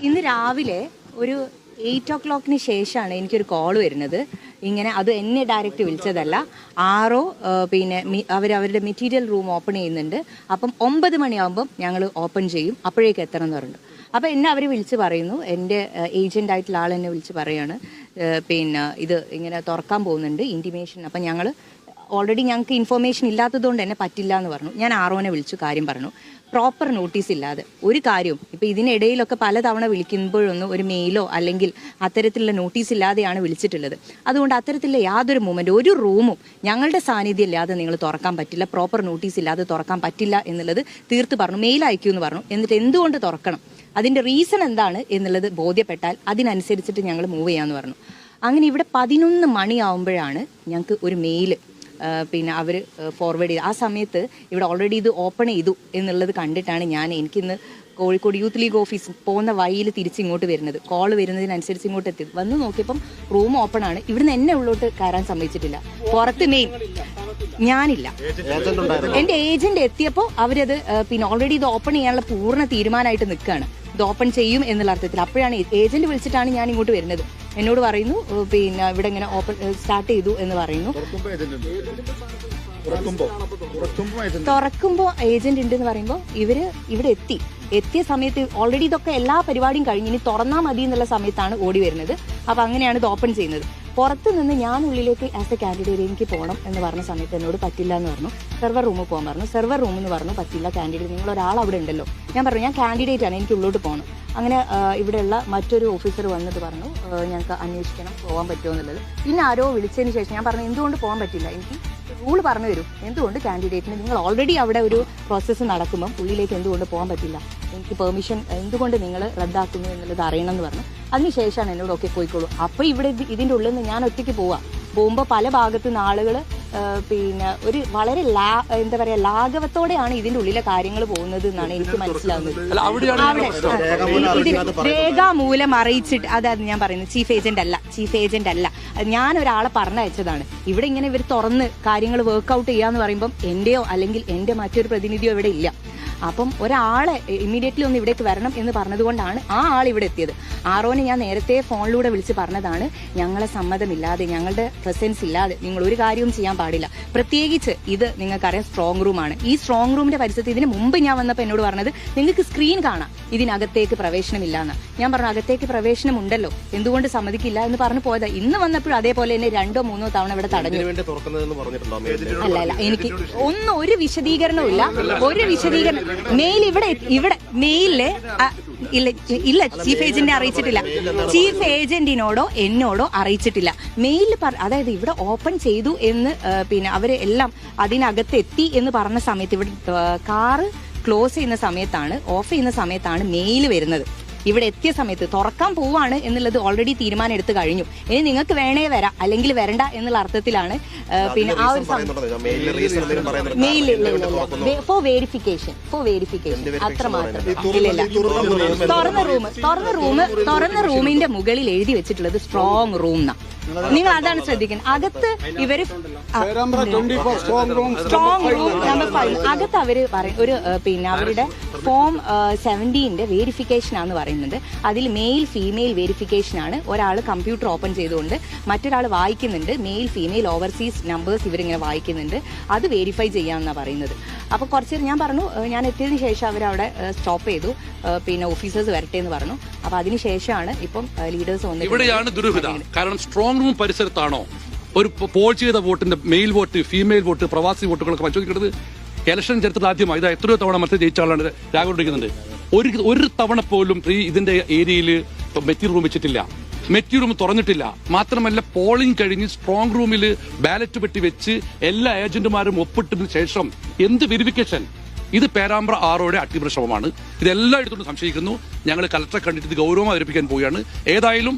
ഇന്ന് രാവിലെ ഒരു 8 o'clock ശേഷമാണ് എനിക്കൊരു കോൾ വരുന്നത്. ഇങ്ങനെ അത് എന്നെ ഡയറക്റ്റ് വിളിച്ചതല്ല. ആരോ പിന്നെ അവരുടെ മെറ്റീരിയൽ റൂം ഓപ്പൺ ചെയ്യുന്നുണ്ട്. അപ്പം 9 മണിയാകുമ്പം ഞങ്ങൾ ഓപ്പൺ ചെയ്യും, അപ്പോഴേക്ക് എത്തണം എന്ന് പറഞ്ഞു. അപ്പോൾ എന്നെ അവർ വിളിച്ച് പറയുന്നു, എൻ്റെ ഏജൻ്റ് ആയിട്ടുള്ള ആൾ എന്നെ വിളിച്ച് പറയുകയാണ്, പിന്നെ ഇത് ഇങ്ങനെ തുറക്കാൻ പോകുന്നുണ്ട് ഇൻറ്റിമേഷൻ. അപ്പം ഞങ്ങൾ ഓൾറെഡി ഞങ്ങൾക്ക് ഇൻഫർമേഷൻ ഇല്ലാത്തതുകൊണ്ട് തന്നെ പറ്റില്ല എന്ന് പറഞ്ഞു. ഞാൻ ആറോനെ വിളിച്ചു കാര്യം പറഞ്ഞു. പ്രോപ്പർ നോട്ടീസ് ഇല്ലാതെ ഒരു കാര്യവും ഇപ്പോൾ ഇതിനിടയിലൊക്കെ പലതവണ വിളിക്കുമ്പോഴൊന്നും ഒരു മെയിലോ അല്ലെങ്കിൽ അത്തരത്തിലുള്ള നോട്ടീസ് ഇല്ലാതെയാണ് വിളിച്ചിട്ടുള്ളത്. അതുകൊണ്ട് അത്തരത്തിലുള്ള യാതൊരു മൂവ്മെൻറ്റ് ഒരു റൂമും ഞങ്ങളുടെ സാന്നിധ്യം ഇല്ലാതെ നിങ്ങൾ തുറക്കാൻ പറ്റില്ല, പ്രോപ്പർ നോട്ടീസ് ഇല്ലാതെ തുറക്കാൻ പറ്റില്ല എന്നുള്ളത് തീർത്ത് പറഞ്ഞു. മെയിൽ അയക്കൂ എന്ന് പറഞ്ഞു. എന്നിട്ട് എന്തുകൊണ്ട് തുറക്കണം, അതിൻ്റെ റീസൺ എന്താണ് എന്നുള്ളത് ബോധ്യപ്പെട്ടാൽ അതിനനുസരിച്ചിട്ട് ഞങ്ങൾ മൂവ് ചെയ്യാമെന്ന് പറഞ്ഞു. അങ്ങനെ ഇവിടെ 11 മണിയാവുമ്പോഴാണ് ഞങ്ങൾക്ക് ഒരു മെയിൽ പിന്നെ അവർ ഫോർവേഡ് ചെയ്ത്. ആ സമയത്ത് ഇവിടെ ഓൾറെഡി ഇത് ഓപ്പൺ ചെയ്തു എന്നുള്ളത് കണ്ടിട്ടാണ് എനിക്കിന്ന് കോഴിക്കോട് യൂത്ത് ലീഗ് ഓഫീസ് പോകുന്ന വഴിയിൽ തിരിച്ചിങ്ങോട്ട് വരുന്നത്. കോൾ വരുന്നതിനനുസരിച്ച് ഇങ്ങോട്ട് എത്തി. വന്ന് നോക്കിയപ്പം റൂം ഓപ്പൺ ആണ്. ഇവിടുന്ന് എന്നെ ഉള്ളോട്ട് കയറാൻ സമ്മതിച്ചിട്ടില്ല. പുറത്ത് മെയിൻ ഞാനില്ല, എൻ്റെ ഏജന്റ് എത്തിയപ്പോൾ അവരത് പിന്നെ ഓൾറെഡി ഇത് ഓപ്പൺ ചെയ്യാനുള്ള പൂർണ്ണ തീരുമാനമായിട്ട് നിൽക്കുകയാണ്. ഇത് ഓപ്പൺ ചെയ്യും എന്നുള്ള അർത്ഥത്തിൽ. അപ്പോഴാണ് ഏജന്റ് വിളിച്ചിട്ടാണ് ഞാൻ ഇങ്ങോട്ട് വരുന്നത്. എന്നോട് പറയുന്നു പിന്നെ ഇവിടെ ഇങ്ങനെ ഓപ്പൺ സ്റ്റാർട്ട് ചെയ്തു എന്ന് പറയുന്നു. തുറക്കുമ്പോൾ ഏജന്റ് ഉണ്ട് എന്ന് പറയുമ്പോൾ ഇവര് ഇവിടെ എത്തിയ സമയത്ത് ഓൾറെഡി ഇതൊക്കെ എല്ലാ പരിപാടിയും കഴിഞ്ഞ് ഇനി തുറന്നാൽ മതി എന്നുള്ള സമയത്താണ് ഓടി വരുന്നത്. അപ്പൊ അങ്ങനെയാണ് ഇത് ഓപ്പൺ ചെയ്യുന്നത്. പുറത്ത് നിന്ന് ഞാൻ ഉള്ളിലേക്ക് ആസ് എ കാൻഡിഡേറ്റ് എനിക്ക് പോകണം എന്ന് പറഞ്ഞ സമയത്ത് എന്നോട് പറ്റില്ല എന്ന് പറഞ്ഞു. സെർവർ റൂമിൽ പോകാൻ പറഞ്ഞു. സെർവർ റൂം എന്ന് പറഞ്ഞു പറ്റില്ല, കാൻഡിഡേറ്റ് നിങ്ങൾ ഒരാൾ അവിടെ ഉണ്ടല്ലോ. ഞാൻ പറഞ്ഞു ഞാൻ കാൻഡിഡേറ്റ് ആണ്, എനിക്ക് ഉള്ളോട്ട് പോകണം. അങ്ങനെ ഇവിടെയുള്ള മറ്റൊരു ഓഫീസർ വന്നിട്ട് പറഞ്ഞു ഞങ്ങൾക്ക് അന്വേഷിക്കണം പോകാൻ പറ്റുമോ എന്നുള്ളത്. പിന്നെ ആരോ വിളിച്ചതിന് ശേഷം ഞാൻ പറഞ്ഞു എന്തുകൊണ്ട് പോകാൻ പറ്റില്ല, എനിക്ക് റൂൾ പറഞ്ഞു തരും, എന്തുകൊണ്ട് കാൻഡിഡേറ്റിന് നിങ്ങൾ ഓൾറെഡി അവിടെ ഒരു പ്രോസസ്സ് നടക്കുമ്പം ഉള്ളിലേക്ക് എന്തുകൊണ്ട് പോകാൻ പറ്റില്ല, എനിക്ക് പെർമിഷൻ എന്തുകൊണ്ട് നിങ്ങൾ റദ്ദാക്കുന്നു എന്നുള്ളത് അറിയണം എന്ന് പറഞ്ഞു. അതിനുശേഷമാണ് എന്നോട് ഒക്കെ പോയിക്കോളൂ. അപ്പോൾ ഇവിടെ ഇതിൻ്റെ ഉള്ളിൽ നിന്ന് ഞാൻ ഒറ്റയ്ക്ക് പോകുമ്പോൾ പല ഭാഗത്തു നിന്ന് ആളുകൾ പിന്നെ ഒരു വളരെ എന്താ പറയാ ലാഘവത്തോടെയാണ് ഇതിന്റെ ഉള്ളിലെ കാര്യങ്ങൾ പോകുന്നത് എന്നാണ് എനിക്ക് മനസ്സിലാവുന്നത്. രേഖാമൂലം അറിയിച്ചിട്ട് അതായത് ഞാൻ പറയുന്നത് ചീഫ് ഏജന്റ് അല്ല ഞാൻ ഒരാളെ പറഞ്ഞയച്ചതാണ്. ഇവിടെ ഇങ്ങനെ ഇവർ തുറന്ന് കാര്യങ്ങൾ വർക്ക്ഔട്ട് ചെയ്യാന്ന് പറയുമ്പം എന്റെയോ അല്ലെങ്കിൽ എന്റെ മറ്റൊരു പ്രതിനിധിയോ ഇവിടെ ഇല്ല. അപ്പം ഒരാളെ ഇമ്മീഡിയറ്റ്ലി ഒന്ന് ഇവിടേക്ക് വരണം എന്ന് പറഞ്ഞതുകൊണ്ടാണ് ആ ആൾ ഇവിടെ എത്തിയത്. ആറോനെ ഞാൻ നേരത്തെ ഫോണിലൂടെ വിളിച്ച് പറഞ്ഞതാണ്, ഞങ്ങളെ സമ്മതമില്ലാതെ ഞങ്ങളുടെ പ്രസൻസ് ഇല്ലാതെ നിങ്ങൾ ഒരു കാര്യവും ചെയ്യാൻ പാടില്ല. പ്രത്യേകിച്ച് ഇത് നിങ്ങൾക്കറിയാം സ്ട്രോങ് റൂമാണ്. ഈ സ്ട്രോങ് റൂമിന്റെ പരിസരത്ത് ഇതിന് മുമ്പ് ഞാൻ വന്നപ്പോൾ എന്നോട് പറഞ്ഞത് നിങ്ങൾക്ക് സ്ക്രീൻ കാണാം, ഇതിനകത്തേക്ക് പ്രവേശനമില്ല എന്ന്. ഞാൻ പറഞ്ഞു അകത്തേക്ക് പ്രവേശനം ഉണ്ടല്ലോ, എന്തുകൊണ്ട് സമ്മതിക്കില്ല എന്ന് പറഞ്ഞു പോയത്. ഇന്ന് വന്നപ്പോഴും അതേപോലെ തന്നെ 2 3 തവണ ഇവിടെ തടഞ്ഞു. അല്ല എനിക്ക് ഒരു വിശദീകരണവും ഇല്ല. മെയിൽ ഇവിടെ മെയിലില് ഇല്ല ചീഫ് ഏജന്റിനെ അറിയിച്ചിട്ടില്ല. ചീഫ് ഏജന്റിനോടോ എന്നോടോ അറിയിച്ചിട്ടില്ല. മെയിലിൽ അതായത് ഇവിടെ ഓപ്പൺ ചെയ്തു എന്ന് പിന്നെ അവര് എല്ലാം അതിനകത്ത് എത്തി എന്ന് പറഞ്ഞ സമയത്ത് ഇവിടെ കാറ് ക്ലോസ് ചെയ്യുന്ന സമയത്താണ് ഓഫ് ചെയ്യുന്ന സമയത്താണ് മെയിൽ വരുന്നത്. ഇവിടെ എത്തിയ സമയത്ത് തുറക്കാൻ പോവാണ് എന്നുള്ളത് ഓൾറെഡി തീരുമാനം എടുത്തു കഴിഞ്ഞു. ഇനി നിങ്ങൾക്ക് വേണേ വരാം അല്ലെങ്കിൽ വരണ്ട എന്നുള്ള അർത്ഥത്തിലാണ് പിന്നെ ആ ഒരു മെയിൽ ഫോർ വെരിഫിക്കേഷൻ അത്രമാത്രം. ഇല്ല തുറന്ന റൂമിന്റെ മുകളിൽ എഴുതി വെച്ചിട്ടുള്ളത് സ്ട്രോങ് റൂം എന്നാ. നിങ്ങൾ അതാണ് ശ്രദ്ധിക്കുന്നത്. അകത്ത് ഇവര് സ്ട്രോങ് റൂം നമ്പർ 5 അകത്ത് അവര് പറയും ഒരു പിന്നെ അവരുടെ ഫോം 17 വെരിഫിക്കേഷൻ ആണെന്ന് പറയുന്നുണ്ട്. അതിൽ മെയിൽ ഫീമെയിൽ വെരിഫിക്കേഷൻ ആണ്. ഒരാൾ കമ്പ്യൂട്ടർ ഓപ്പൺ ചെയ്തുകൊണ്ട് മറ്റൊരാൾ വായിക്കുന്നുണ്ട്. മെയിൽ ഫീമെയിൽ ഓവർസീസ് നമ്പേഴ്സ് ഇവരിങ്ങനെ വായിക്കുന്നുണ്ട്. അത് വെരിഫൈ ചെയ്യാമെന്നാണ് പറയുന്നത്. അപ്പൊ കുറച്ച് ഞാൻ പറഞ്ഞു ഞാൻ എത്തിയതിനു ശേഷം അവരവിടെ സ്റ്റോപ്പ് ചെയ്തു. പിന്നെ ഓഫീസേഴ്സ് വരട്ടെ എന്ന് പറഞ്ഞു. അപ്പൊ അതിനുശേഷമാണ് ഇപ്പം ലീഡേഴ്സ് വന്നത്. ഇവിടെയാണ് ദുരൂഹത. കാരണം സ്ട്രോങ് റൂം പരിസരത്താണോ ഒരു പോൾ ചെയ്ത വോട്ടിന്റെ മെയിൽ വോട്ട്, ഫീമെയിൽ വോട്ട്, പ്രവാസി വോട്ടുകളൊക്കെ പരിശോധിക്കുന്നത്? ഇലക്ഷൻ ചരിത്രത്തിൽ ആദ്യമായി ഇതാ എത്രയോ തവണ മത്സരം ജയിച്ച ആളാണ് രാഘവണ്ടിരിക്കുന്നുണ്ട്. ഒരു തവണ പോലും ഇതിന്റെ ഏരിയയിൽ മെറ്റീരിയൽ റൂം വെച്ചിട്ടില്ല, മെറ്റീരിയൽ റൂം തുറന്നിട്ടില്ല. മാത്രമല്ല പോളിംഗ് കഴിഞ്ഞ് സ്ട്രോങ് റൂമിൽ ബാലറ്റ് പെട്ടി വെച്ച് എല്ലാ ഏജന്റുമാരും ഒപ്പിട്ടതിന് ശേഷം എന്ത് വെരിഫിക്കേഷൻ? ഇത് പേരാമ്പ്ര ആറോയുടെ അട്ടിമറി ശ്രമമാണ്. ഇതെല്ലായിടത്തും സംശയിക്കുന്നു. ഞങ്ങൾ കലക്ടറെ കണ്ടിട്ട് ഇത് ഗൗരവമായി അവതരിപ്പിക്കാൻ പോവുകയാണ്. ഏതായാലും